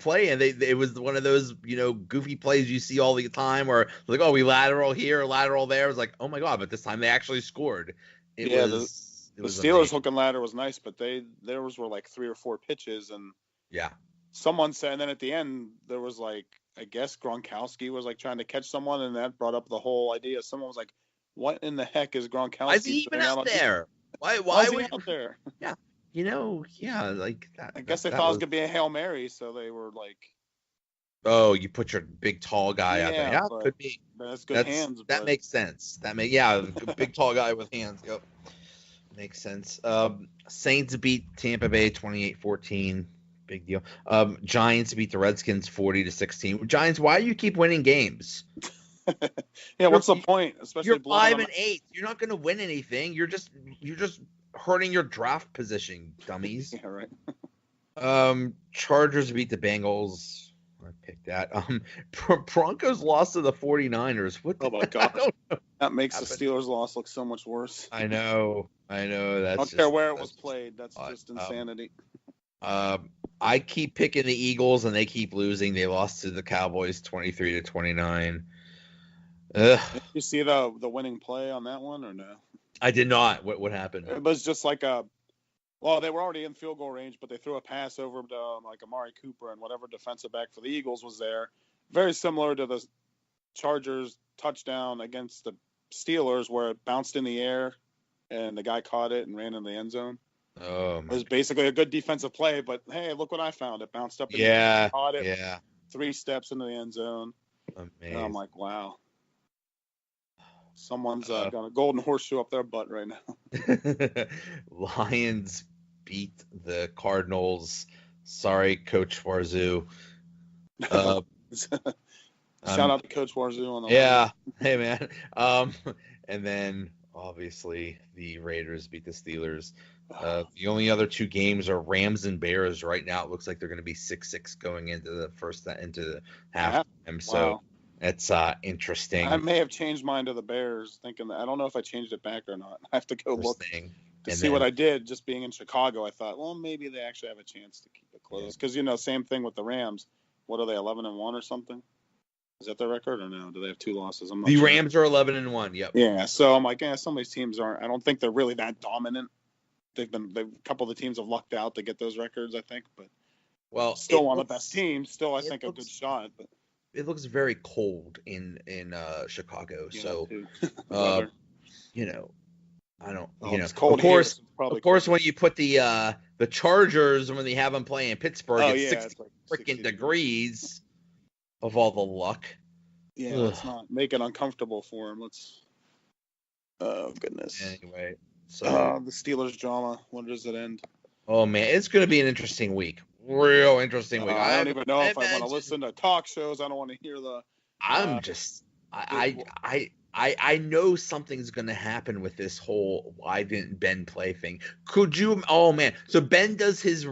play, and it was one of those, goofy plays you see all the time, or like, oh, we lateral here, lateral there. It was like, oh my god! But this time they actually scored. It was the Steelers amazing. hook and ladder was nice, but theirs were like 3 or 4 pitches, and yeah. Someone said, and then at the end there was like, I guess Gronkowski was like trying to catch someone, and that brought up the whole idea. Someone was like, "What in the heck is Gronkowski? Why is he even out there? Why is he out there?" Yeah, like that. I guess they thought it was gonna be a Hail Mary, so they were like, "Oh, you put your big tall guy out there." Yeah, could be. That's good hands. That makes sense. Big tall guy with hands. Yep, makes sense. Saints beat Tampa Bay 28-14. Big deal. Giants beat the Redskins 40-16. Giants, why do you keep winning games? What's the point? Especially you're 5-8. You're not going to win anything. You're just hurting your draft position, dummies. Yeah, right. Chargers beat the Bengals. I picked that. Broncos lost to the 49ers. What? Oh my god. That makes the Steelers loss look so much worse. I know. That's I don't care where it was played. That's just insanity. I keep picking the Eagles, and they keep losing. They lost to the Cowboys 23-29. Did you see the winning play on that one or no? I did not. What happened? It was just like they were already in field goal range, but they threw a pass over to like Amari Cooper, and whatever defensive back for the Eagles was there. Very similar to the Chargers touchdown against the Steelers, where it bounced in the air and the guy caught it and ran in the end zone. Oh, it was basically a good defensive play, but hey, look what I found. It bounced up in the air, caught it 3 steps into the end zone. Amazing. And I'm like, wow. Someone's got a golden horseshoe up their butt right now. Lions beat the Cardinals. Sorry, Coach Warzoo. Shout out to Coach Warzoo on the line. Hey, man. And then, obviously, the Raiders beat the Steelers. The only other 2 games are Rams and Bears. Right now, it looks like they're going to be 6-6 going into the half. So it's interesting. I may have changed mine to the Bears, thinking that I don't know if I changed it back or not. I have to go look to see what I did. Just being in Chicago, I thought, well, maybe they actually have a chance to keep it close. Because same thing with the Rams. What are they, 11-1 or something? Is that their record or no? Do they have 2 losses? I'm not sure. Rams are 11-1. Yep. Yeah. So I'm like, some of these teams aren't. I don't think they're really that dominant. A couple of the teams have lucked out to get those records, I think, but still one of the best teams. Still, I think a good shot. But it looks very cold in Chicago, so I don't. It's cold. Of course, when you put the Chargers when they have them playing in Pittsburgh, it's 60 freaking degrees. Of all the luck. Yeah, let's not make it uncomfortable for him. Oh goodness. Anyway. So the Steelers drama. When does it end? Oh man, it's going to be an interesting week. Real interesting week. I don't even know if I want to listen to talk shows. I don't want to hear the. I know something's going to happen with this whole why didn't Ben play thing. Could you? Oh man, so Ben does his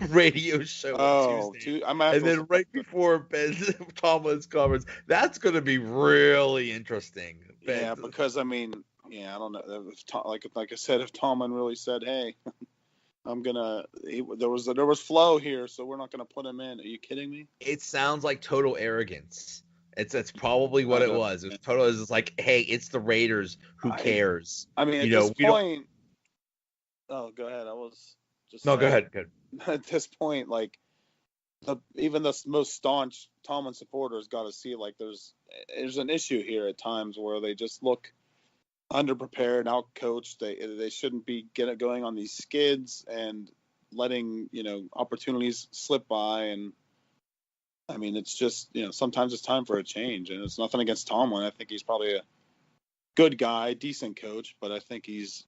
radio show on Tuesday, and then right before Ben Tomlin's covers, that's going to be really interesting. Because I don't know. Like I said, if Tomlin really said, "Hey, there was flow here, so we're not gonna put him in." Are you kidding me? It sounds like total arrogance. It's probably what it was. It was total. It's like, hey, it's the Raiders. Who cares? At this point. Oh, go ahead. I was just. No, go ahead. Good. At this point, like, even the most staunch Tomlin supporters got to see like there's an issue here at times where they just look underprepared, outcoached. They shouldn't be going on these skids and letting opportunities slip by. And it's just sometimes it's time for a change. And it's nothing against Tomlin. I think he's probably a good guy, decent coach, but I think he's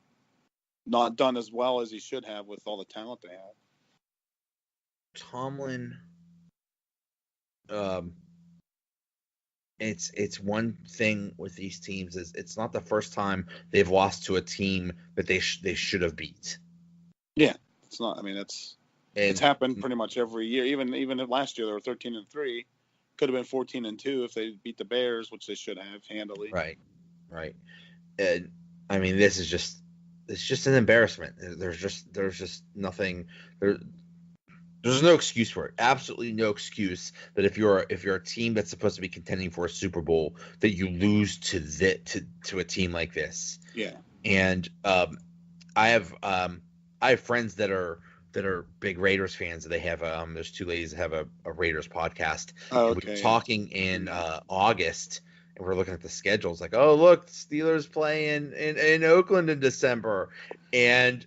not done as well as he should have with all the talent they have. Tomlin, it's one thing with these teams is it's not the first time they've lost to a team that they should have beat. Yeah, it's not. It's happened pretty much every year. Even last year they were 13-3, could have been 14-2 if they beat the Bears, which they should have handily. Right. And this is just an embarrassment. There's just nothing. There's no excuse for it. Absolutely no excuse that if you're a team that's supposed to be contending for a Super Bowl, that you lose to a team like this. Yeah. And I have friends that are big Raiders fans. They have there's two ladies that have a Raiders podcast. Oh, and okay. we were talking in August, and we're looking at the schedules. Like, oh look, Steelers play in Oakland in December, and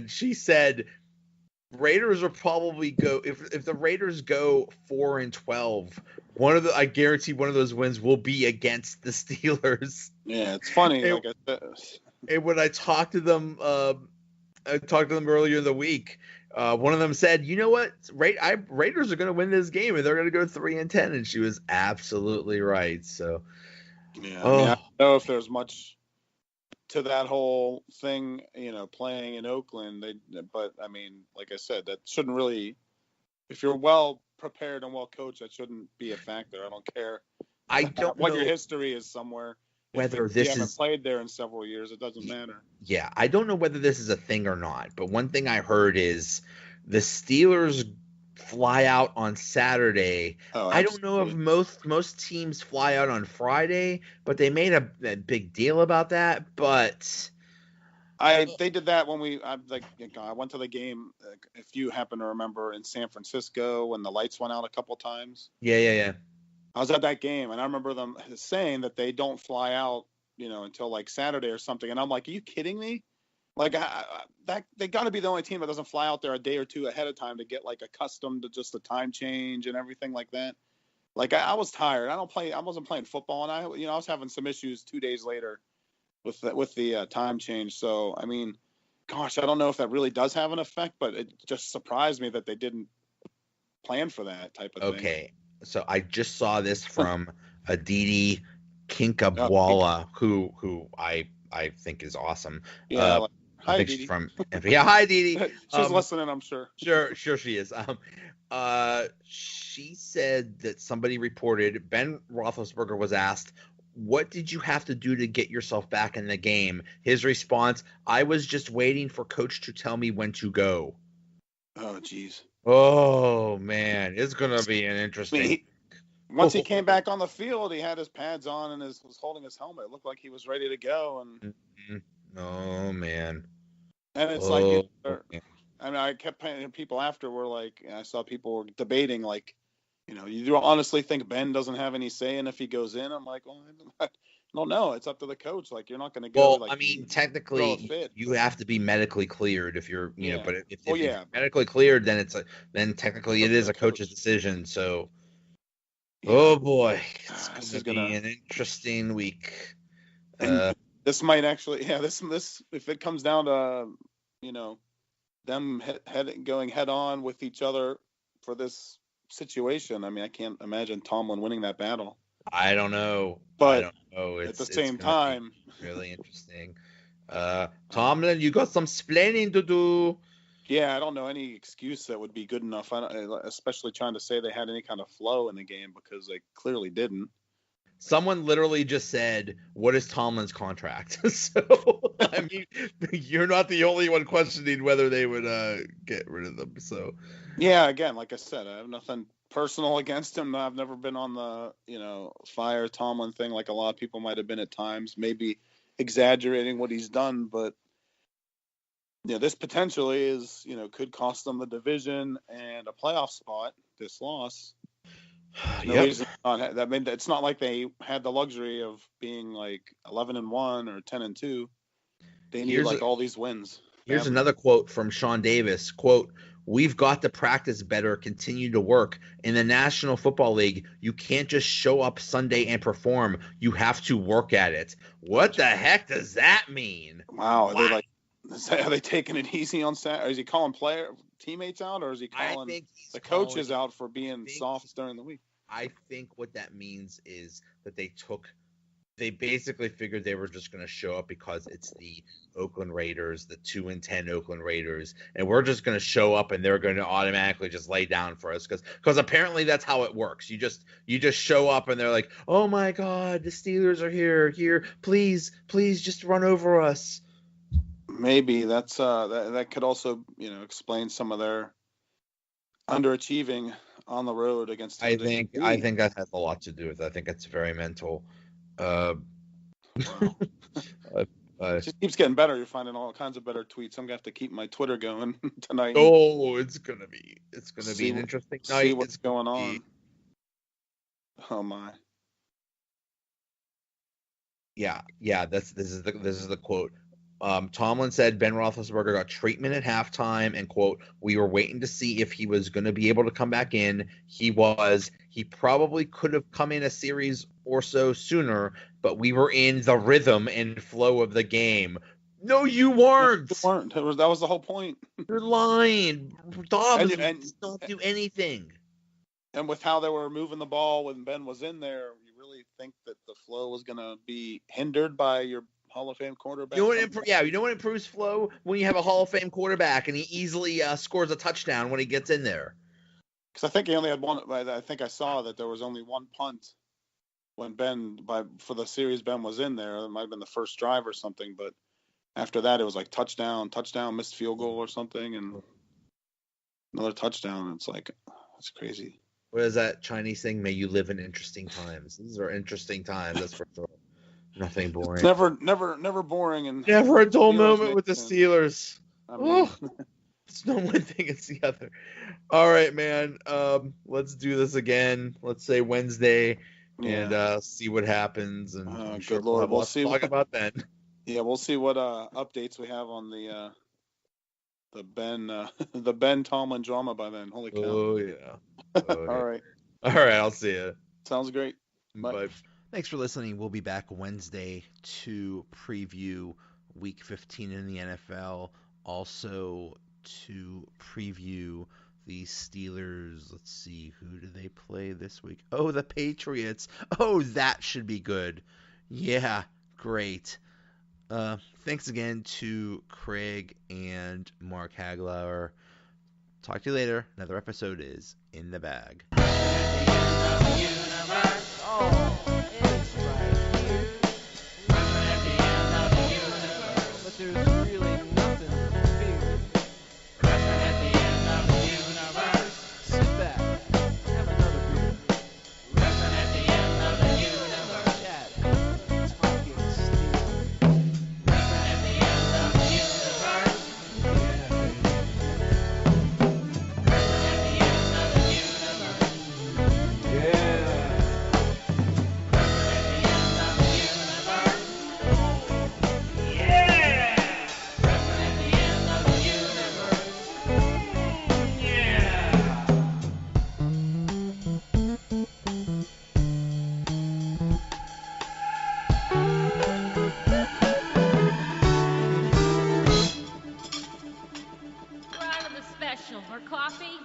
she said Raiders will probably go if the Raiders go 4-12. I guarantee one of those wins will be against the Steelers. Yeah, it's funny. And, and when I talked to them earlier in the week. One of them said, "You know what? Raiders are going to win this game, and they're going to go 3-10." And she was absolutely right. So, yeah, I mean, I don't know if there's much to that whole thing, playing in Oakland. But I mean, like I said, that shouldn't really. If you're well prepared and well coached, that shouldn't be a factor. I don't care. I don't what know your history is somewhere. Whether if you haven't played there in several years, it doesn't matter. Yeah, I don't know whether this is a thing or not, but one thing I heard is the Steelers fly out on Saturday. I don't know if most teams fly out on Friday, but they made a big deal about that. But they did that when I went to the game. If you happen to remember, in San Francisco when the lights went out a couple times. Yeah. I was at that game, and I remember them saying that they don't fly out, until like Saturday or something. And I'm like, are you kidding me? Like, they got to be the only team that doesn't fly out there a day or two ahead of time to get like accustomed to just the time change and everything like that. Like, I was tired. I wasn't playing football, and I was having some issues 2 days later with the time change. So, I mean, gosh, I don't know if that really does have an effect, but it just surprised me that they didn't plan for that type of thing. Okay. So I just saw this from Aditi Kinkabwala, who I think is awesome. Yeah, I think she's from. Yeah, hi Aditi. She's listening, I'm sure. Sure she is. She said that somebody reported Ben Roethlisberger was asked, "What did you have to do to get yourself back in the game?" His response: "I was just waiting for coach to tell me when to go." Oh, geez. Oh man, it's gonna be an interesting. Once he came back on the field, he had his pads on and was holding his helmet. It looked like he was ready to go. And oh man, and it's I mean, I kept people after were like, I saw people were debating like, you honestly think Ben doesn't have any say in if he goes in? I'm like, well, I don't know. It's up to the coach. Like, you're not going to go. Well, I mean, technically, you have to be medically cleared if you're, but if you're medically cleared, then technically it is a coach's decision. So, oh boy, it's going to be an interesting week. This might actually, this if it comes down to, them going head on with each other for this situation. I mean, I can't imagine Tomlin winning that battle. I don't know. But at the same time, really interesting. Tomlin, you got some splaining to do. Yeah, I don't know any excuse that would be good enough. Especially trying to say they had any kind of flow in the game, because they clearly didn't. Someone literally just said, "What is Tomlin's contract?" So, I mean, you're not the only one questioning whether they would get rid of them. So, yeah, again, like I said, I have nothing personal against him. I've never been on the fire Tomlin thing like a lot of people might have been at times, maybe exaggerating what he's done, but this potentially is could cost them the division and a playoff spot. This loss. I mean, it's not like they had the luxury of being like 11-1 or 10-2. They need all these wins. Here's another quote from Sean Davis. Quote, "We've got to practice better, continue to work. In the National Football League, you can't just show up Sunday and perform. You have to work at it." What the heck does that mean? Wow. Are they taking it easy on Saturday? Is he calling teammates out, or is he calling the coaches out for being soft during the week? I think what that means is that they basically figured they were just going to show up because it's the Oakland Raiders, the 2-10 Oakland Raiders, and we're just going to show up and they're going to automatically just lay down for us because apparently that's how it works. You just show up and they're like, "Oh my God, the Steelers are here, please just run over us." Maybe that's that could also explain some of their underachieving on the road against. I think that has a lot to do with it. I think it's very mental. It just keeps getting better. You're finding all kinds of better tweets. I'm gonna have to keep my Twitter going tonight. Oh, it's gonna be an interesting night. See what's going on. Oh my. Yeah. This is the quote. Tomlin said Ben Roethlisberger got treatment at halftime, and quote, "We were waiting to see if he was going to be able to come back in. He was. He probably could have come in a series or so sooner, but we were in the rhythm and flow of the game." No, you weren't. You weren't. That was the whole point. You're lying. Dobbs don't do anything. And with how they were moving the ball when Ben was in there, you really think that the flow was going to be hindered by your Hall of Fame quarterback? You know what improves flow? When you have a Hall of Fame quarterback and he easily scores a touchdown when he gets in there. Because I think he only had one. I think I saw that there was only one punt when for the series Ben was in there. It might have been the first drive or something, but after that it was like touchdown, missed field goal or something, and another touchdown. It's like, that's crazy. What is that Chinese thing? May you live in interesting times. These are interesting times. That's for sure. Nothing boring. It's never boring, and never a dull moment with the Steelers. I mean, it's no one thing, it's the other. All right, man. Let's do this again. Let's say Wednesday, and see what happens. And good Lord, we'll see. Talk about then. Yeah, we'll see what updates we have on the Ben Tomlin drama by then. Holy cow! Oh yeah. All right. I'll see you. Sounds great. Bye. Thanks for listening. We'll be back Wednesday to preview Week 15 in the NFL. Also to preview the Steelers. Let's see, who do they play this week? Oh, the Patriots. Oh, that should be good. Yeah, great. Thanks again to Craig and Mark Haeglauer. Talk to you later. Another episode is in the bag. At the end of the universe. Oh, it's right here. At the end of the universe. But there's really nothing to fear. At the end of the universe. Sit back. Have another beer. At the end of the universe. Chat. Talking Steel. At the end of the universe. Special for coffee.